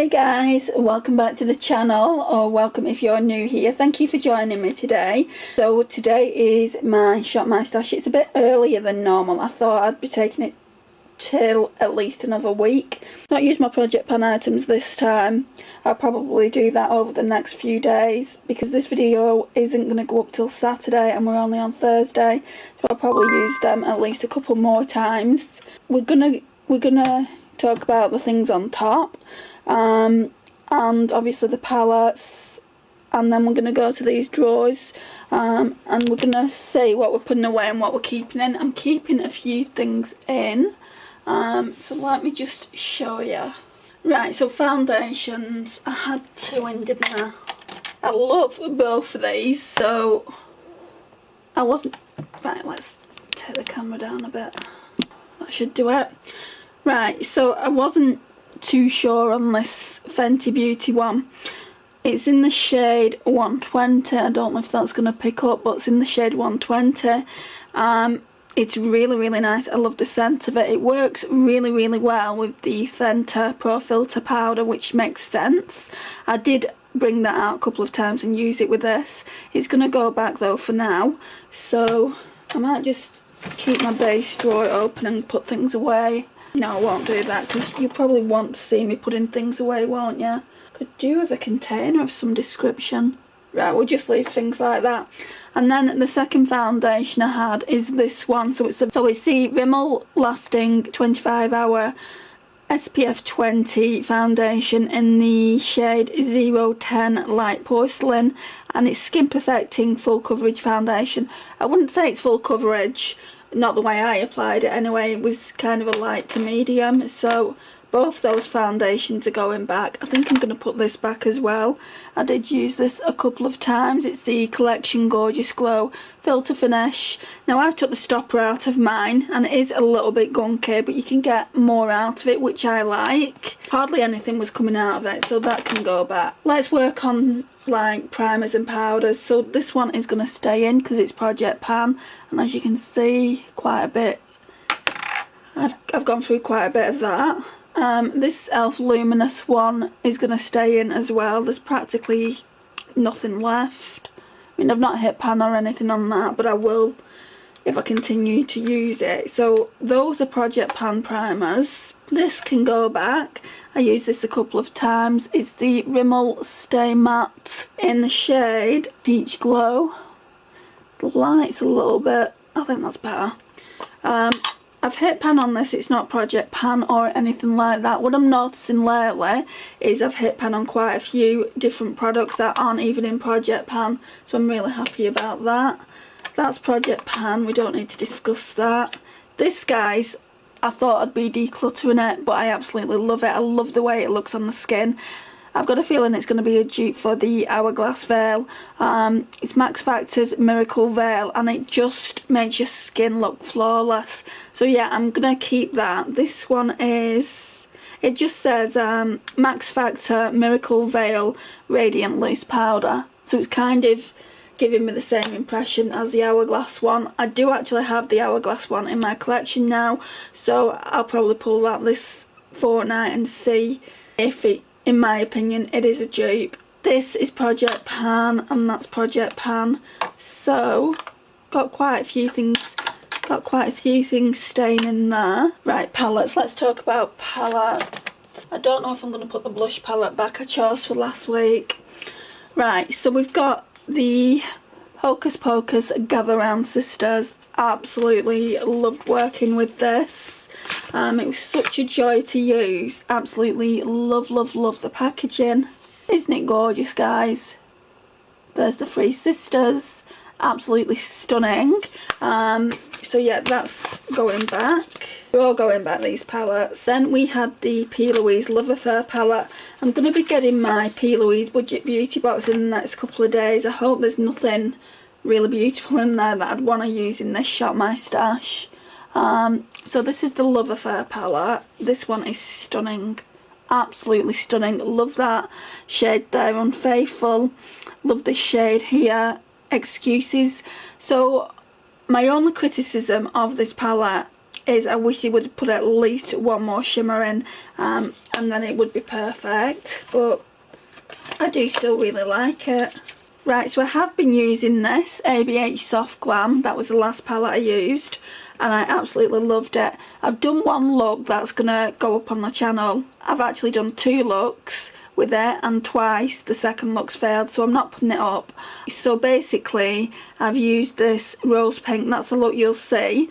Hey guys, welcome back to the channel, or welcome if you're new here. Thank you for joining me today. So today is my Shop My Stash. It's a bit earlier than normal. I thought I'd be taking it till at least another week. Not use my project pan items this time. I'll probably do that over the next few days because this video isn't going to go up till Saturday and we're only on Thursday, so I'll probably use them at least a couple more times. We're gonna talk about the things on top, and obviously the palettes, and then we're going to go to these drawers, and we're going to see what we're putting away and what we're keeping in. I'm keeping a few things in, so let me just show you. Right, so foundations, I had two in, didn't I? I love both of these, so I wasn't... Right, let's take the camera down a bit. That should do it. Right, so I wasn't too sure on this Fenty Beauty one. It's in the shade 120. I don't know if that's going to pick up, but it's in the shade 120. It's really nice. I love the scent of it. It works really well with the Fenty Pro Filter powder, which makes sense. I did bring that out a couple of times and use it with this. It's going to go back though for now, so I might just keep my base drawer open and put things away. No, I won't do that because you probably want to see me putting things away, won't you? Could do with a container of some description. Right, we'll just leave things like that. And then the second foundation I had is this one. So it's the Rimmel Lasting 25 Hour SPF 20 foundation in the shade 010 Light Porcelain, and it's Skin Perfecting Full Coverage Foundation. I wouldn't say it's full coverage, not the way I applied it anyway. It was kind of a light to medium, so both those foundations are going back. I think I'm going to put this back as well. I did use this a couple of times. It's the Collection Gorgeous Glow Filter Finish. Now I've took the stopper out of mine and it is a little bit gunky, but you can get more out of it, which I like. Hardly anything was coming out of it, so that can go back. Let's work on like primers and powders. So this one is going to stay in because it's Project Pan, and as you can see, quite a bit. I've gone through quite a bit of that. This e.l.f. Luminous one is going to stay in as well. There's practically nothing left. I mean, I've not hit pan or anything on that, but I will if I continue to use it. So those are Project Pan primers. This can go back. I used this a couple of times. It's the Rimmel Stay Matte in the shade Peach Glow. The light's a little bit... I think that's better. I've hit pan on this. It's not Project Pan or anything like that. What I'm noticing lately is I've hit pan on quite a few different products that aren't even in Project Pan, so I'm really happy about that. That's Project Pan. We don't need to discuss that. This, guys, I thought I'd be decluttering it, but I absolutely love it. I love the way it looks on the skin. I've got a feeling it's going to be a dupe for the Hourglass Veil. It's Max Factor's Miracle Veil, and it just makes your skin look flawless. So yeah, I'm going to keep that. This one is... It just says Max Factor Miracle Veil Radiant Loose Powder. So it's kind of giving me the same impression as the Hourglass one. I do actually have the Hourglass one in my collection now, so I'll probably pull that this fortnight and see if it... In my opinion, it is a dupe. This is Project Pan, and that's Project Pan. So, got quite a few things staying in there. Right, palettes. Let's talk about palettes. I don't know if I'm going to put the blush palette back I chose for last week. Right, so we've got the Hocus Pocus Gather Round Sisters. Absolutely loved working with this. It was such a joy to use. Absolutely love the packaging. Isn't it gorgeous, guys? There's the three sisters. Absolutely stunning. So yeah, that's going back. We're all going back, these palettes. Then we had the P. Louise Love Affair palette. I'm going to be getting my P. Louise Budget Beauty box in the next couple of days. I hope there's nothing really beautiful in there that I'd want to use in this Shop My Stash. So this is the Love Affair palette. This one is stunning, absolutely stunning. Love that shade there, Unfaithful. Love this shade here, Excuses. So my only criticism of this palette is I wish they would put at least one more shimmer in, and then it would be perfect, but I do still really like it. Right, so I have been using this ABH Soft Glam. That was the last palette I used, and I absolutely loved it. I've done one look that's gonna go up on my channel. I've actually done 2 looks with it, and twice the second look's failed, so I'm not putting it up. So basically I've used this rose pink, that's the look you'll see.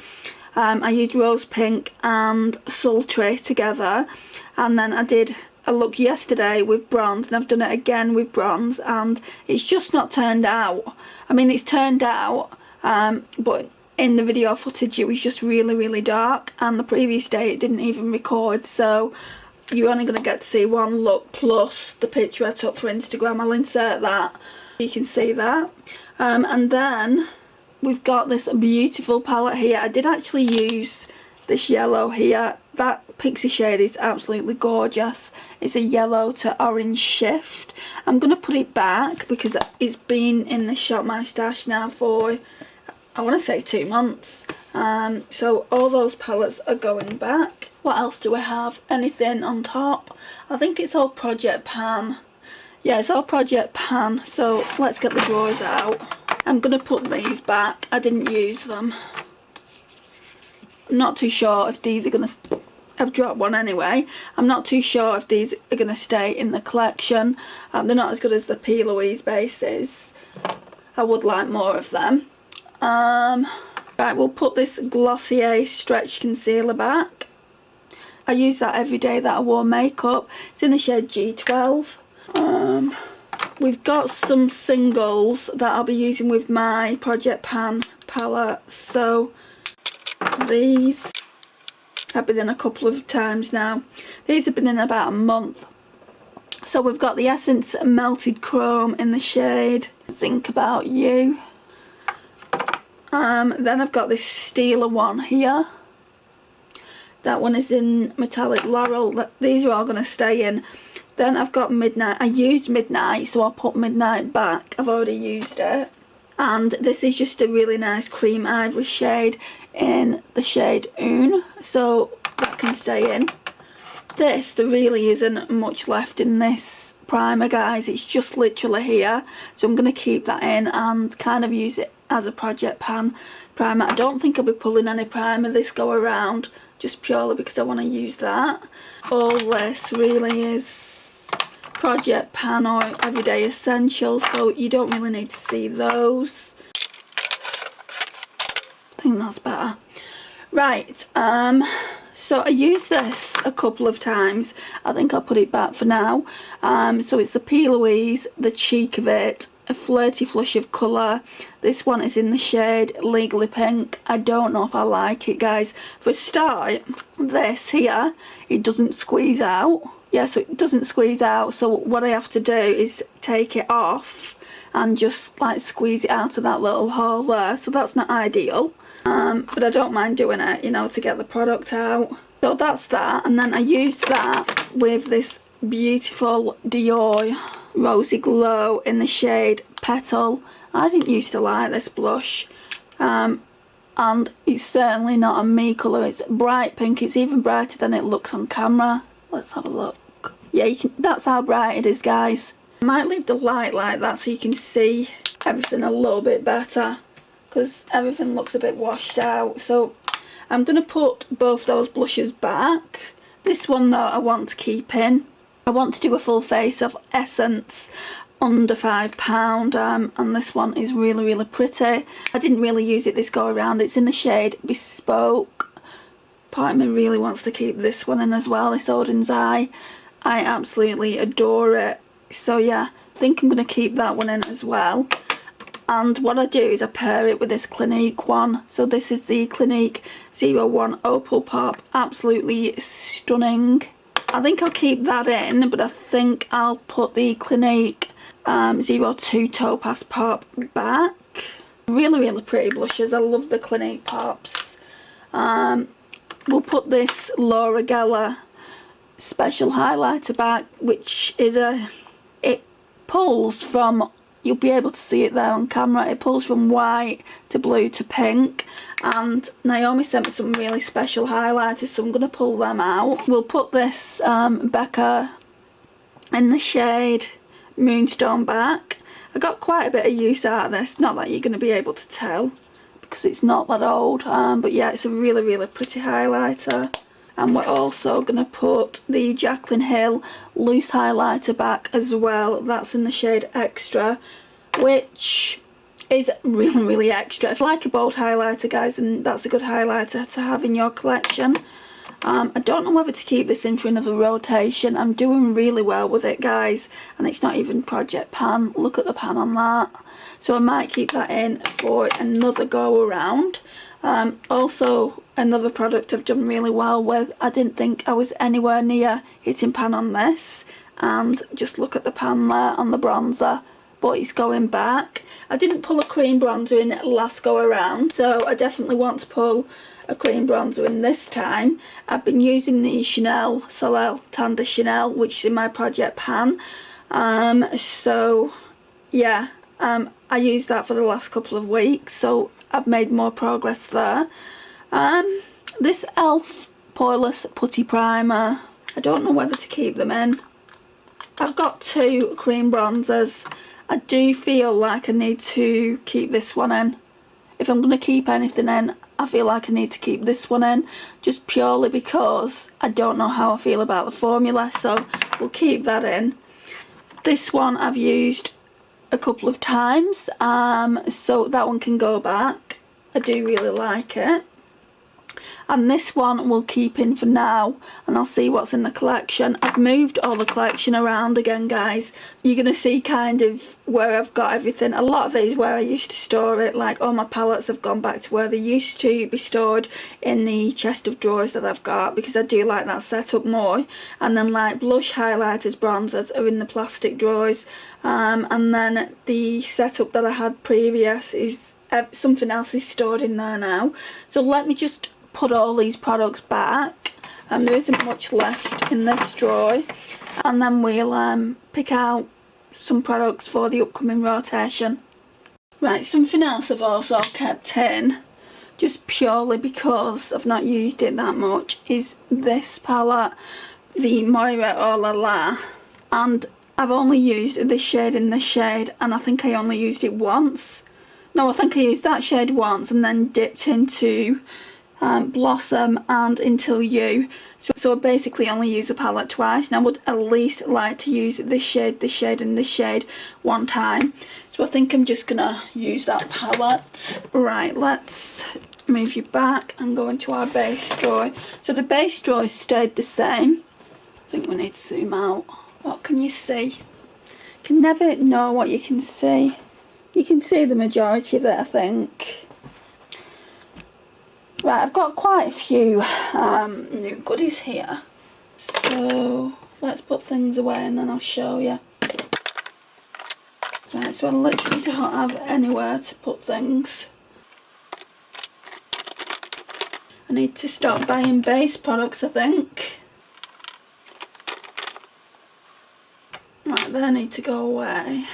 I used rose pink and sultry together, and then I did a look yesterday with bronze, and I've done it again with bronze, and it's just not turned out. I mean, it's turned out, but in the video footage it was just really dark, and the previous day it didn't even record, so you're only going to get to see one look plus the picture I took for Instagram. I'll insert that, you can see that. And then we've got this beautiful palette here. I did actually use this yellow here. That pixie shade is absolutely gorgeous. It's a yellow to orange shift. I'm going to put it back because it's been in the Shop My Stash now for, I want to say 2 months. So all those palettes are going back. What else do we have? Anything on top? I think it's all Project Pan. Yeah, it's all Project Pan. So let's get the drawers out. I'm going to put these back. I didn't use them. I'm not too sure if these are going to... I've dropped one anyway. I'm not too sure if these are going to stay in the collection. They're not as good as the P. Louise bases. I would like more of them. Right, we'll put this Glossier Stretch Concealer back. I use that every day that I wore makeup. It's in the shade G12. We've got some singles that I'll be using with my Project Pan palette. So these I've been in a couple of times now. These have been in about a month. So we've got the Essence Melted Chrome in the shade Think About You. Then I've got this Steeler one here. That one is in Metallic Laurel. These are all going to stay in. Then I've got Midnight. I used Midnight, so I'll put Midnight back. I've already used it. And this is just a really nice cream ivory shade in the shade Une, so that can stay in. There really isn't much left in this primer, guys. It's just literally here, so I'm going to keep that in and kind of use it as a Project Pan primer. I don't think I'll be pulling any primer this go around, just purely because I want to use that. All this really is Project Pan or Everyday Essentials, so you don't really need to see those. I think that's better. Right, so I used this a couple of times. I think I'll put it back for now. So it's the P. Louise, the cheek of it, a flirty flush of colour. This one is in the shade Legally Pink. I don't know if I like it, guys. For a start, this here, it doesn't squeeze out. Yeah, so it doesn't squeeze out, so what I have to do is take it off and just like squeeze it out of that little hole there, so that's not ideal. But I don't mind doing it, you know, to get the product out. So that's that, and then I used that with this beautiful Dior Rosy Glow in the shade Petal. I didn't used to like this blush, and it's certainly not a me colour. It's bright pink. It's even brighter than it looks on camera. Let's have a look. Yeah, you can, that's how bright it is, guys. I might leave the light like that so you can see everything a little bit better, because everything looks a bit washed out. So I'm going to put both those blushes back. This one though I want to keep in. I want to do a full face of Essence under £5, and this one is really pretty. I didn't really use it this go around. It's in the shade Bespoke. Part of me really wants to keep this one in as well, this Odin's Eye. I absolutely adore it. So yeah, I think I'm going to keep that one in as well. And what I do is I pair it with this Clinique one. So this is the Clinique 01 Opal Pop. Absolutely stunning. I think I'll keep that in, but I think I'll put the Clinique 02 Topaz Pop back. Really pretty blushes. I love the Clinique Pops. We'll put this Laura Geller Special Highlighter back, which is it pulls from you'll be able to see it there on camera. It pulls from white to blue to pink, and Naomi sent me some really special highlighters, so I'm going to pull them out. We'll put this Becca in the shade Moonstone back. I got quite a bit of use out of this, not that you're going to be able to tell because it's not that old, but yeah, it's a really, really pretty highlighter. And we're also going to put the Jaclyn Hill loose highlighter back as well. That's in the shade Extra, which is really, really extra. If you like a bold highlighter, guys, then that's a good highlighter to have in your collection. I don't know whether to keep this in for another rotation. I'm doing really well with it, guys, and it's not even Project Pan. Look at the pan on that. So I might keep that in for another go around. Also, another product I've done really well with. I didn't think I was anywhere near hitting pan on this, and just look at the pan there on the bronzer, but it's going back. I didn't pull a cream bronzer in last go around, so I definitely want to pull a cream bronzer in this time. I've been using the Chanel Soleil Tan de Chanel, which is in my Project Pan. So yeah, I used that for the last couple of weeks, so I've made more progress there. This e.l.f. Poreless Putty Primer, I don't know whether to keep them in. I've got two cream bronzers. I do feel like I need to keep this one in. If I'm going to keep anything in, I feel like I need to keep this one in, just purely because I don't know how I feel about the formula, so we'll keep that in. This one I've used a couple of times, so that one can go back. I do really like it. And this one we'll keep in for now, and I'll see what's in the collection. I've moved all the collection around again, guys. You're going to see kind of where I've got everything. A lot of it is where I used to store it, like all my palettes have gone back to where they used to be stored, in the chest of drawers that I've got, because I do like that setup more. And then like blush, highlighters, bronzers are in the plastic drawers, and then the setup that I had previous is something else is stored in there now. So let me just put all these products back, and there isn't much left in this drawer, and then we'll pick out some products for the upcoming rotation. Right, something else I've also kept in, just purely because I've not used it that much, is this palette, the Moira Oh La La, and I've only used this shade in this shade, and I think I only used it once. No, I think I used that shade once and then dipped into Blossom and Until You. So I basically only use a palette twice, and I would at least like to use this shade, and this shade one time. So I think I'm just gonna use that palette. Right, let's move you back and go into our base drawer. So the base drawer stayed the same. I think we need to zoom out. What can you see? You can never know what you can see. You can see the majority of it, I think. Right, I've got quite a few new goodies here. So let's put things away and then I'll show you. Right, so I literally don't have anywhere to put things. I need to stop buying base products, I think. Right, they need to go away.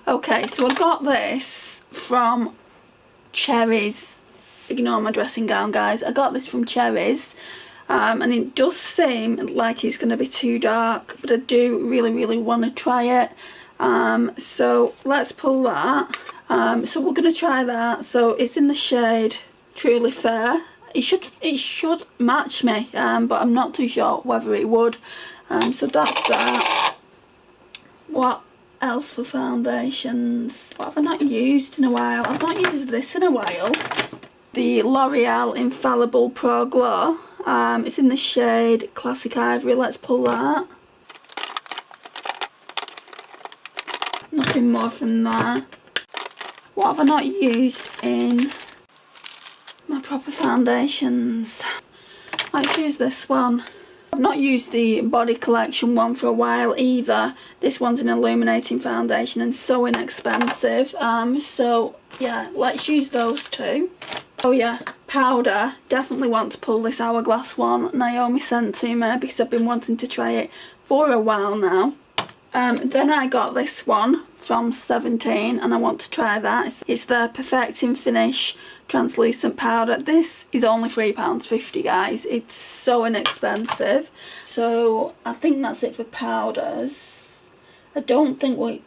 Okay, so I got this from Cherries. Ignore my dressing gown, guys. I got this from Cherries, and it does seem like it's going to be too dark, but I do really, really want to try it. So let's pull that. So we're going to try that. So it's in the shade Truly Fair. It should match me, but I'm not too sure whether it would. So that's that. What else for foundations? What have I not used in a while? I've not used this in a while. The L'Oreal Infallible Pro Glow. It's in the shade Classic Ivory. Let's pull that. Nothing more from there. What have I not used in my proper foundations? Let's use this one. I've not used the Body Collection one for a while either. This one's an illuminating foundation and so inexpensive. So yeah, let's use those two. Oh yeah, powder. Definitely want to pull this Hourglass one Naomi sent to me because I've been wanting to try it for a while now. Then I got this one from 17 and I want to try that. It's the Perfecting Finish translucent powder. This is only £3.50, guys. It's so inexpensive. So I think that's it for powders. I don't think we're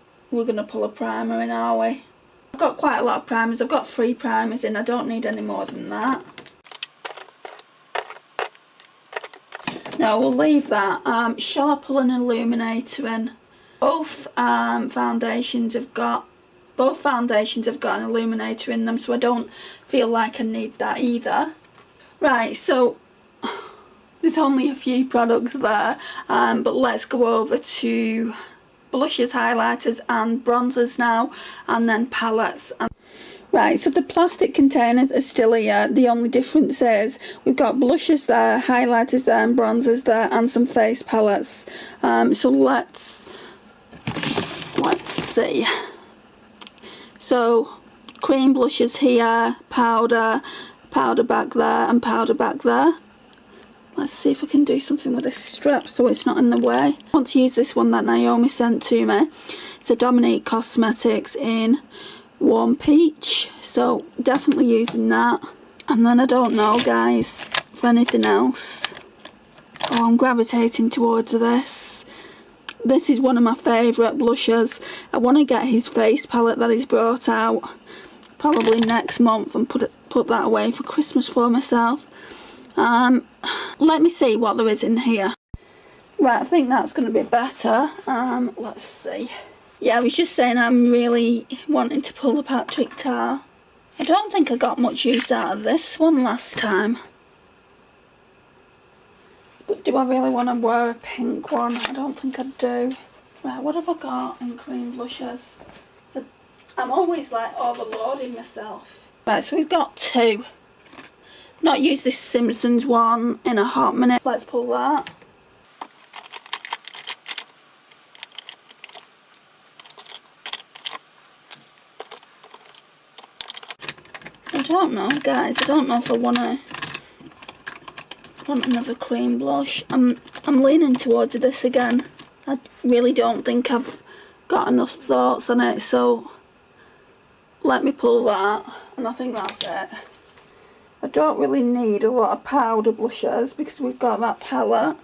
going to pull a primer in, are we? I've got quite a lot of primers. I've got 3 primers in. I don't need any more than that. No, we'll leave that. Shall I pull an illuminator in? Both foundations have got an illuminator in them, so I don't feel like I need that either. Right, so there's only a few products there, but let's go over to blushes, highlighters and bronzers now, and then palettes. Right, so the plastic containers are still here. The only difference is we've got blushes there, highlighters there and bronzers there, and some face palettes. So let's see. So cream blushes here, powder back there and powder back there. Let's see if I can do something with this strap so it's not in the way. I want to use this one that Naomi sent to me. It's a Dominique Cosmetics in Warm Peach, so definitely using that. And then I don't know, guys, for anything else. Oh, I'm gravitating towards this. This is one of my favourite blushes. I want to get his face palette that he's brought out probably next month and put that away for Christmas for myself. Let me see what there is in here. Right, I think that's going to be better. Let's see. Yeah, I was just saying I'm really wanting to pull the Patrick Tar. I don't think I got much use out of this one last time. But do I really want to wear a pink one? I don't think I do. Right, what have I got in cream blushes? So I'm always like overloading myself. Right, so we've got 2. Not used this Simpsons one in a hot minute. Let's pull that. I don't know, guys. I don't know if I want another cream blush. I'm leaning towards this again. I really don't think I've got enough thoughts on it, so let me pull that, and I think that's it. I don't really need a lot of powder blushes because we've got that palette.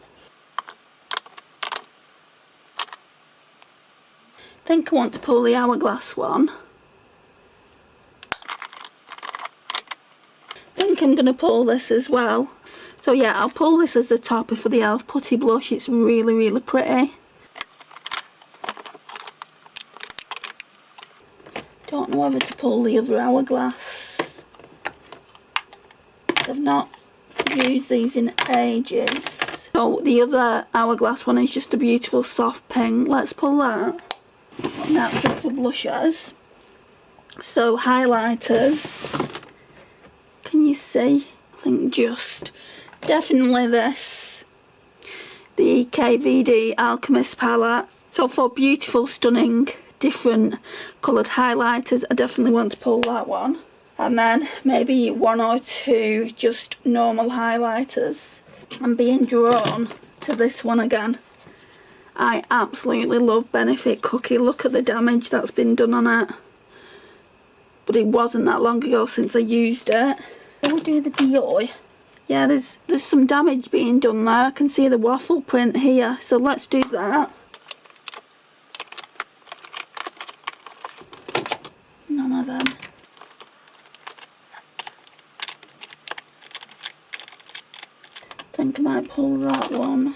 I think I want to pull the Hourglass one. I think I'm going to pull this as well. So yeah, I'll pull this as the topper for the e.l.f. Putty Blush. It's really, really pretty. Don't know whether to pull the other Hourglass. I've not used these in ages. So the other Hourglass one is just a beautiful soft pink. Let's pull that. And that's it for blushes. So highlighters. Can you see? I think just definitely this. The KVD Alchemist palette. So for beautiful, stunning, different coloured highlighters, I definitely want to pull that one. And then maybe 1 or 2 just normal highlighters. I'm being drawn to this one again. I absolutely love Benefit Cookie. Look at the damage that's been done on it. But it wasn't that long ago since I used it. We'll do the Dior. Yeah, there's some damage being done there. I can see the waffle print here. So let's do that. None of them. I think I might pull that one.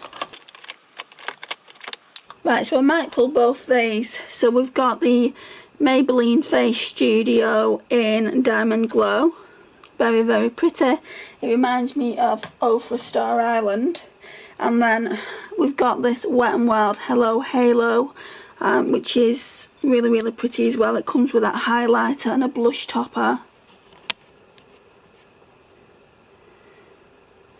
Right, so I might pull both these. So we've got the Maybelline Face Studio in Diamond Glow. Very, very pretty. It reminds me of Ofra Star Island. And then we've got this Wet n Wild Hello Halo, which is really, really pretty as well. It comes with that highlighter and a blush topper.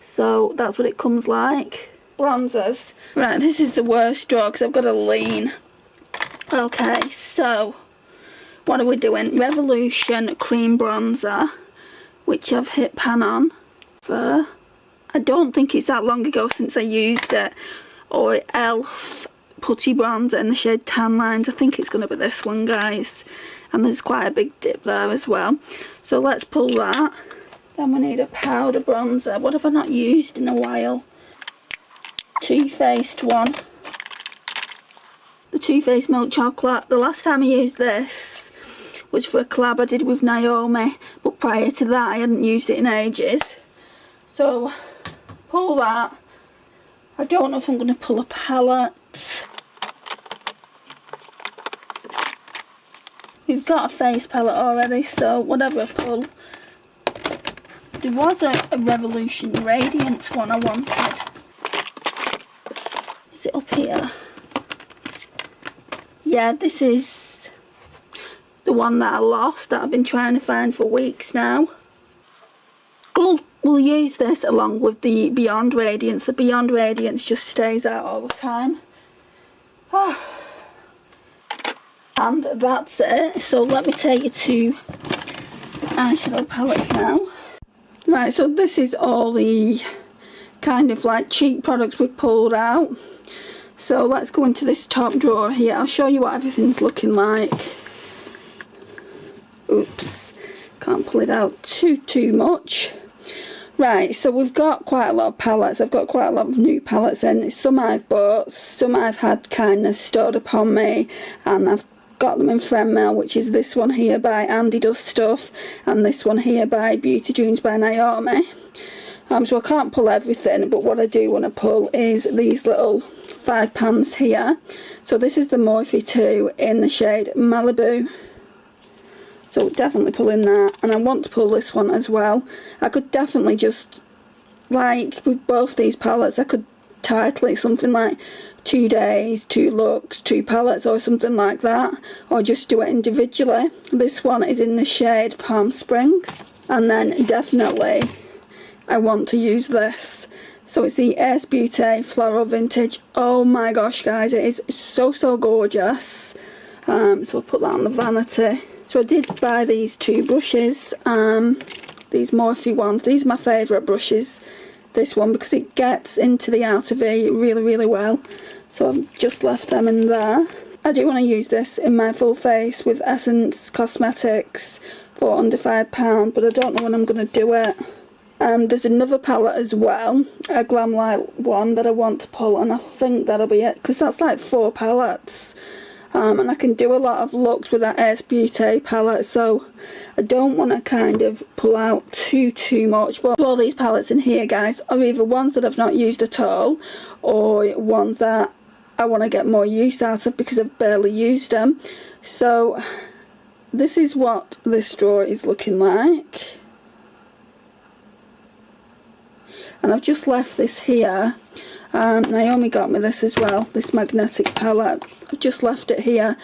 So that's what it comes like. Bronzers. Right, this is the worst draw because I've got to lean. Okay, so what are we doing? Revolution Cream Bronzer, which I've hit pan on. I don't think it's that long ago since I used it. Or e.l.f. putty bronzer in the shade Tan Lines. I think it's going to be this one, guys. And there's quite a big dip there as well. So let's pull that. Then we need a powder bronzer. What have I not used in a while? Too Faced one. The Too Faced Milk Chocolate. The last time I used this was for a collab I did with Naomi. But prior to that, I hadn't used it in ages. So, pull that. I don't know if I'm going to pull a palette. We've got a face palette already, so whatever I pull. There was a Revolution Radiance one I wanted. Is it up here? Yeah, this is the one that I lost, that I've been trying to find for weeks now. We'll use this along with the Beyond Radiance. The Beyond Radiance just stays out all the time. Oh. And that's it. So let me take you to eyeshadow palettes now. Right, so this is all the kind of like cheap products we've pulled out. So let's go into this top drawer here. I'll show you what everything's looking like. Oops, can't pull it out too much. Right, so we've got quite a lot of palettes. I've got quite a lot of new palettes in. Some I've bought, some I've had kind of stored upon me, and I've got them in friend mail, which is this one here by Andie Does Stuff, and this one here by Beauty Dreams by Naomi. So I can't pull everything, but what I do want to pull is these little 5 pans here. So this is the Morphe 2 in the shade Malibu. So definitely pulling that, and I want to pull this one as well. I could definitely just, like with both these palettes, I could title it something like 2 days, 2 looks, 2 palettes or something like that, or just do it individually. This one is in the shade Palm Springs, and then definitely I want to use this. So it's the Beaute Floral Vintage. Oh my gosh, guys, it is so gorgeous. So I'll put that on the vanity. So I did buy these 2 brushes, these Morphe ones. These are my favourite brushes, this one, because it gets into the outer V really well. So I've just left them in there. I do want to use this in my full face with Essence Cosmetics for under £5, but I don't know when I'm going to do it. There's another palette as well, a Glam Light one that I want to pull, and I think that'll be it, because that's like 4 palettes. And I can do a lot of looks with that Beaute palette, so I don't want to kind of pull out too much. But all these palettes in here, guys, are either ones that I've not used at all, or ones that I want to get more use out of because I've barely used them. So this is what this drawer is looking like. And I've just left this here. Naomi got me this as well, this magnetic palette. I've just left it here.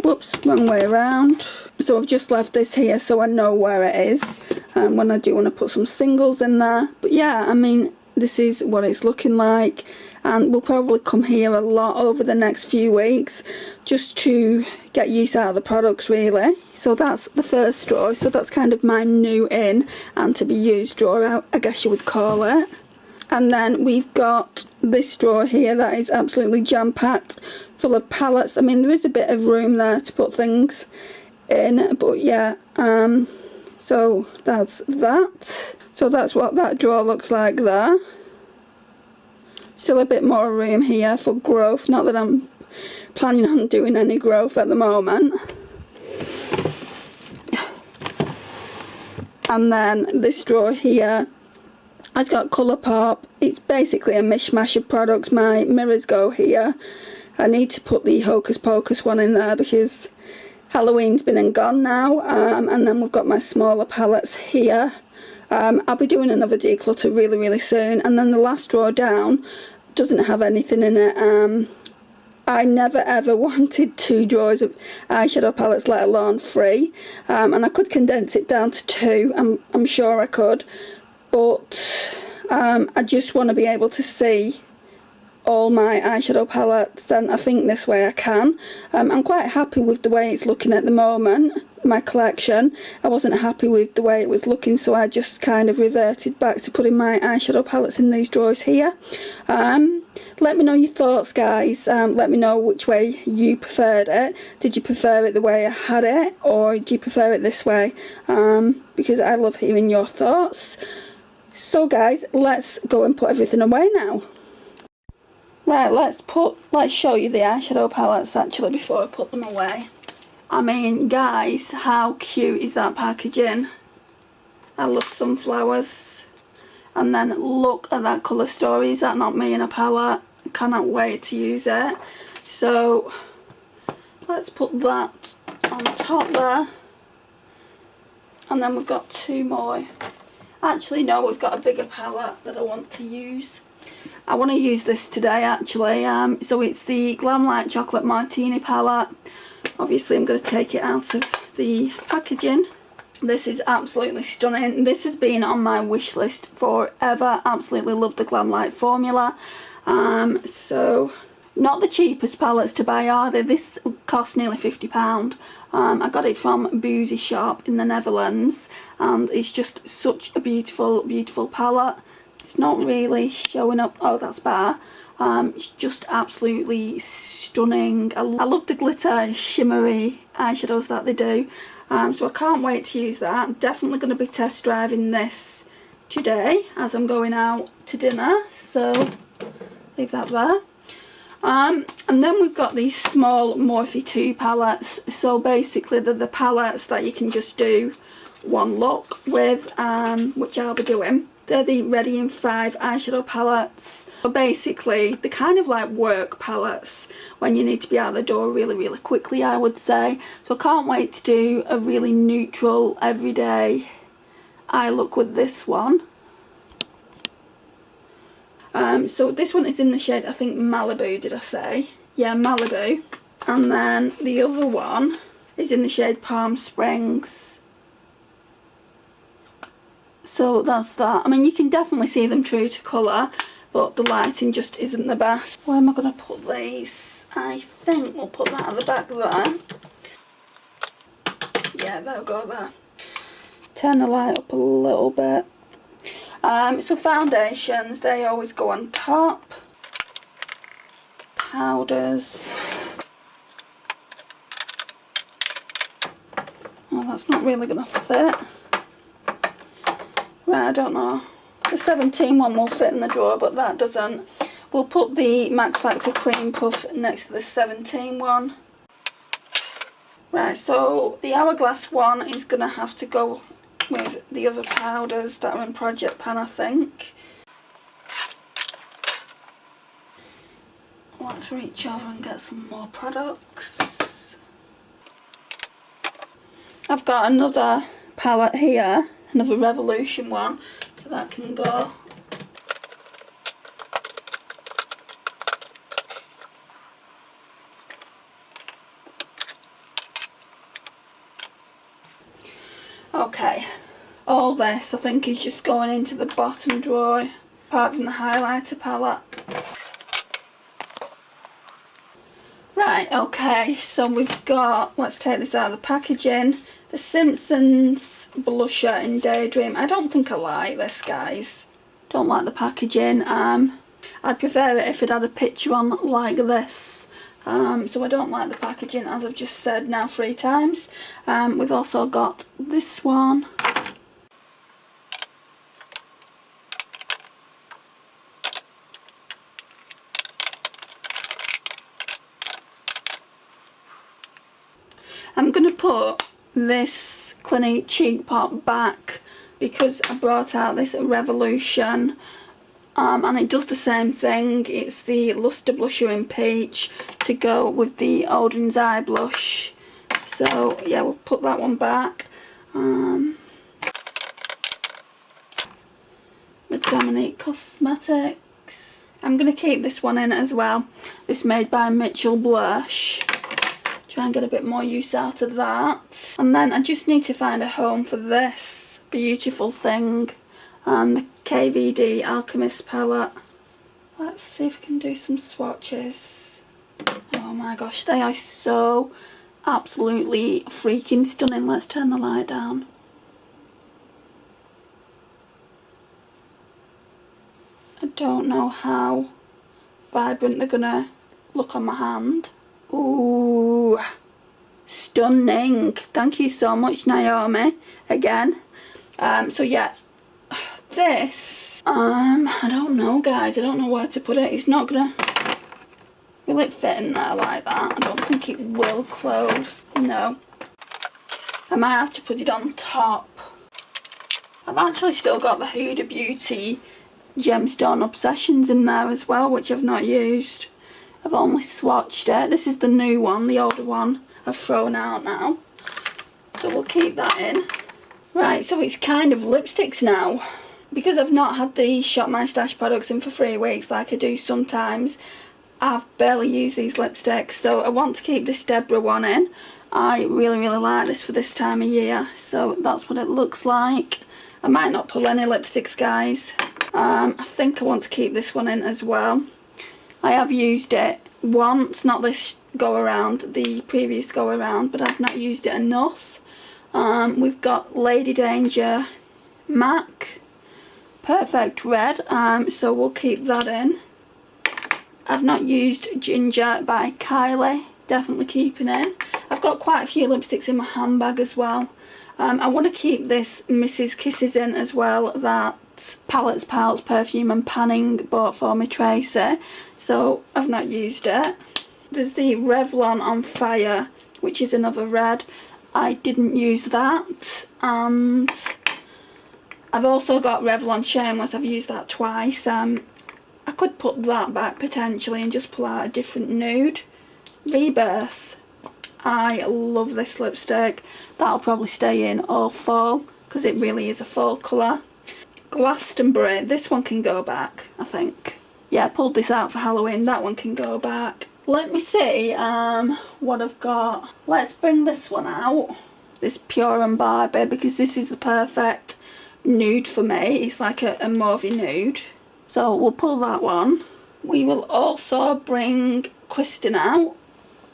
Whoops, wrong way around. So I've just left this here so I know where it is when I do want to put some singles in there. But yeah, I mean, this is what it's looking like, and we'll probably come here a lot over the next few weeks just to get use out of the products, really. So that's the first drawer. So that's kind of my new in and to be used drawer, I guess you would call it. And then we've got this drawer here that is absolutely jam-packed full of palettes. I mean, there is a bit of room there to put things in, but yeah, so that's that. So that's what that drawer looks like there. Still a bit more room here for growth, not that I'm planning on doing any growth at the moment. And then this drawer here, I've got Colourpop. It's basically a mishmash of products. My mirrors go here. I need to put the Hocus Pocus one in there because Halloween's been and gone now. And then we've got my smaller palettes here. I'll be doing another declutter really soon. And then the last drawer down doesn't have anything in it. I never ever wanted 2 drawers of eyeshadow palettes, let alone 3. And I could condense it down to 2. I'm sure I could. But I just want to be able to see all my eyeshadow palettes, and I think this way I can. I'm quite happy with the way it's looking at the moment, my collection. I wasn't happy with the way it was looking, so I just kind of reverted back to putting my eyeshadow palettes in these drawers here. Let me know your thoughts, guys. Let me know which way you preferred it. Did you prefer it the way I had it, or do you prefer it this way? Because I love hearing your thoughts. So guys, let's go and put everything away now. Right, let's show you the eyeshadow palettes actually before I put them away. I mean, guys, how cute is that packaging? I love sunflowers. And then look at that colour story. Is that not me in a palette? I cannot wait to use it. So let's put that on top there. And then we've got two more. Actually, no, we've got a bigger palette that I want to use. I want to use this today actually. So it's the Glam Light Chocolate Martini palette. Obviously I'm going to take it out of the packaging. This is absolutely stunning. This has been on my wish list forever. Absolutely love the Glam Light formula. So not the cheapest palettes to buy, are they? This cost nearly £50. I got it from Beaute shop in the Netherlands, and it's just such a beautiful, beautiful palette. It's not really showing up. Oh, that's better. It's just absolutely stunning. I love the glitter shimmery eyeshadows that they do. So I can't wait to use that. I'm definitely going to be test driving this today as I'm going out to dinner. So leave that there. And then we've got these small Morphe 2 palettes. So basically they're the palettes that you can just do one look with, which I'll be doing. They're the Ready in 5 eyeshadow palettes. But basically they're kind of like work palettes when you need to be out the door really, really quickly, I would say. So I can't wait to do a really neutral, everyday eye look with this one. So this one is in the shade, I think Malibu, did I say? Yeah, Malibu. And then the other one is in the shade Palm Springs. So that's that. I mean, you can definitely see them true to colour, but the lighting just isn't the best. Where am I going to put these? I think we'll put that at the back there. Yeah, they'll go there. Turn the light up a little bit. So foundations, they always go on top. Powders. Oh, that's not really going to fit. Right, I don't know. The 17 one will fit in the drawer, but that doesn't. We'll put the Max Factor Cream Puff next to the 17 one. Right, so the Hourglass one is going to have to go with the other powders that are in Project Pan, I think. Let's reach over and get some more products. I've got another palette here, another Revolution one, so that can go. Okay, all this I think is just going into the bottom drawer, apart from the highlighter palette. Right, okay, so we've got, let's take this out of the packaging, the Simpsons blusher in Daydream. I don't think I like this, guys. Don't like the packaging. I'd prefer it if it had a picture on like this. So I don't like the packaging, as I've just said now 3 times. We've also got this one. I'm going to put this Clinique Cheek Pot back because I brought out this Revolution. And it does the same thing. It's the Luster Blusher in Peach to go with the Oden's Eye Blush. So yeah, we'll put that one back. The Dominique Cosmetics. I'm going to keep this one in as well. This made by Mitchell Blush. Try and get a bit more use out of that. And then I just need to find a home for this beautiful thing. The KVD Alchemist palette. Let's see if we can do some swatches. Oh my gosh, they are so absolutely freaking stunning. Let's turn the light down. I don't know how vibrant they're gonna look on my hand. Ooh, stunning. Thank you so much, Naomi, again. So yeah, this, I don't know, guys. I don't know where to put it. It's not gonna, will it fit in there like that? I don't think it will close. No. I might have to put it on top. I've actually still got the Huda Beauty Gemstone Obsessions in there as well, which I've not used. I've only swatched it. This is the new one. The older one I've thrown out now. So we'll keep that in. Right, so it's kind of lipsticks now. Because I've not had the Shop My Stash products in for 3 weeks like I do sometimes, I've barely used these lipsticks. So I want to keep this Deborah one in. I really, really like this for this time of year. So that's what it looks like. I might not pull any lipsticks, guys. I think I want to keep this one in as well. I have used it once, not this go around, the previous go around, but I've not used it enough. We've got Lady Danger MAC Perfect Red, so we'll keep that in. I've not used Ginger by Kylie, definitely keeping in. I've got quite a few lipsticks in my handbag as well. I want to keep this Mrs. Kisses in as well, that Palettes, Pouts, Perfume and Panning bought for me Tracy, so I've not used it. There's the Revlon On Fire, which is another red. I didn't use that. And I've also got Revlon Shameless. I've used that twice. I could put that back potentially and just pull out a different nude. Rebirth. I love this lipstick. That'll probably stay in all fall because it really is a fall colour. Glastonbury, this one can go back, I think. Yeah, I pulled this out for Halloween, that one can go back. Let me see what I've got. Let's bring this one out. This Pure and Barbie, because this is the perfect nude for me. It's like a mauvey nude. So we'll pull that one. We will also bring Kristen out.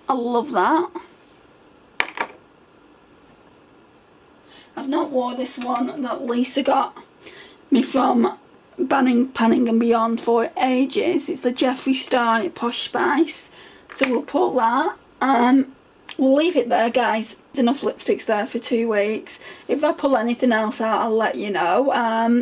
I love that. I've not worn this one that Lisa got me from Panning and Beyond for ages. It's the Jeffree Star Posh Spice. So we'll pull that. We'll leave it there, guys. There's enough lipsticks there for 2 weeks. If I pull anything else out, I'll let you know.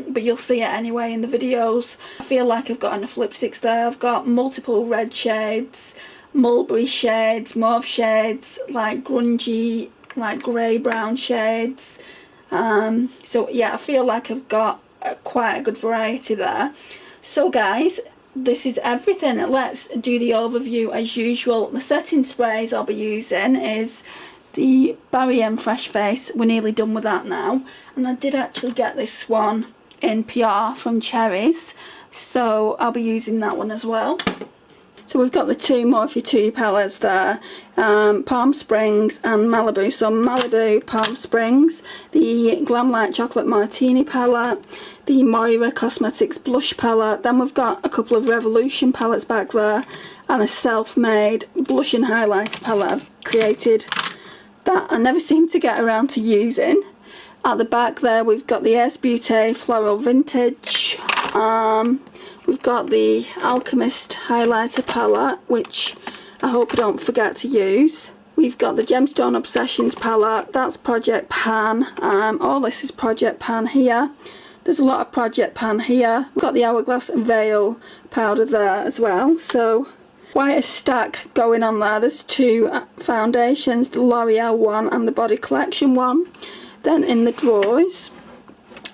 But you'll see it anyway in the videos. I feel like I've got enough lipsticks there. I've got multiple red shades, mulberry shades, mauve shades, like grungy, like grey brown shades. So yeah, I feel like I've got quite a good variety there. So guys, this is everything. Let's do the overview as usual. The setting sprays I'll be using is the Barry M Fresh Face. We're nearly done with that now, and I did actually get this one in PR from Cherries, so I'll be using that one as well. So we've got the two Morphe 2 palettes there, Palm Springs and Malibu. So Malibu, Palm Springs, the Glam Light Chocolate Martini palette, the Moira Cosmetics Blush palette. Then we've got a couple of Revolution palettes back there, and a self-made blush and highlighter palette I've created that I never seem to get around to using. At the back there we've got the Beaute Floral Vintage. We've got the Alchemist highlighter palette, which I hope I don't forget to use. We've got the Gemstone Obsessions palette, that's Project Pan. All this is Project Pan here. There's a lot of Project Pan here. We've got the Hourglass Veil powder there as well. So quite a stack going on there. There's two foundations, the L'Oreal one and the Body Collection one. Then in the drawers,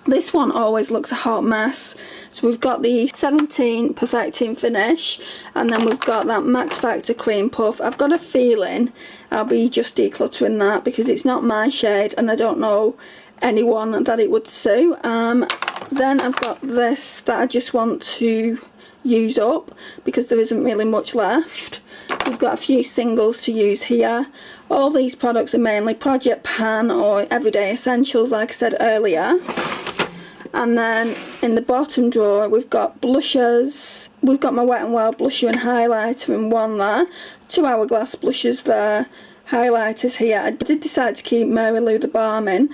this one always looks a hot mess. So we've got the 17 Perfecting Finish, and then we've got that Max Factor Cream Puff. I've got a feeling I'll be just decluttering that because it's not my shade and I don't know anyone that it would suit. Then I've got this that I just want to use up because there isn't really much left. We've got a few singles to use here. All these products are mainly Project Pan or Everyday Essentials, like I said earlier. And then in the bottom drawer we've got blushes. We've got my Wet n Wild blusher and highlighter in one there, 2 Hourglass blushes there, highlighters here. I did decide to keep Mary Lou the Balm in.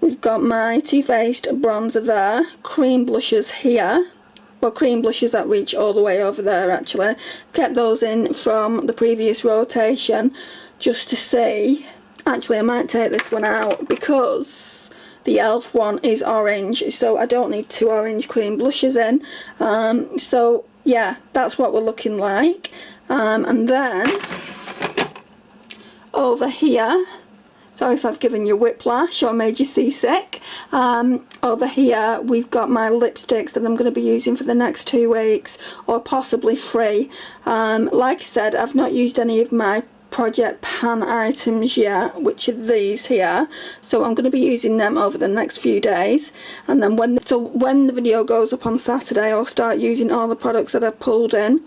We've got my Too Faced bronzer there, cream blushes here. Well, cream blushes that reach all the way over there actually. Kept those in from the previous rotation just to see. Actually, I might take this one out because the e.l.f. one is orange, so I don't need 2 orange cream blushes in. So yeah, that's what we're looking like. And then over here, sorry if I've given you whiplash or made you seasick. Over here we've got my lipsticks that I'm going to be using for the next 2 weeks, or possibly 3. Like I said, I've not used any of my Project Pan items yet, which are these here, so I'm going to be using them over the next few days. And then when the video goes up on Saturday, I'll start using all the products that I've pulled in.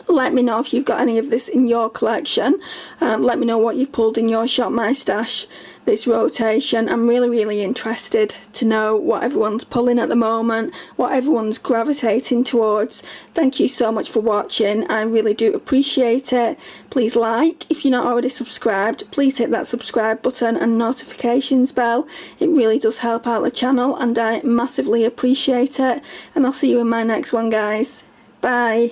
Let me know if you've got any of this in your collection. Let me know what you've pulled in your Shop My Stash this rotation. I'm really interested to know what everyone's pulling at the moment, what everyone's gravitating towards. Thank you so much for watching. I really do appreciate it. Please like. If you're not already subscribed, please hit that subscribe button and notifications bell. It really does help out the channel and I massively appreciate it. And I'll see you in my next one, guys. Bye.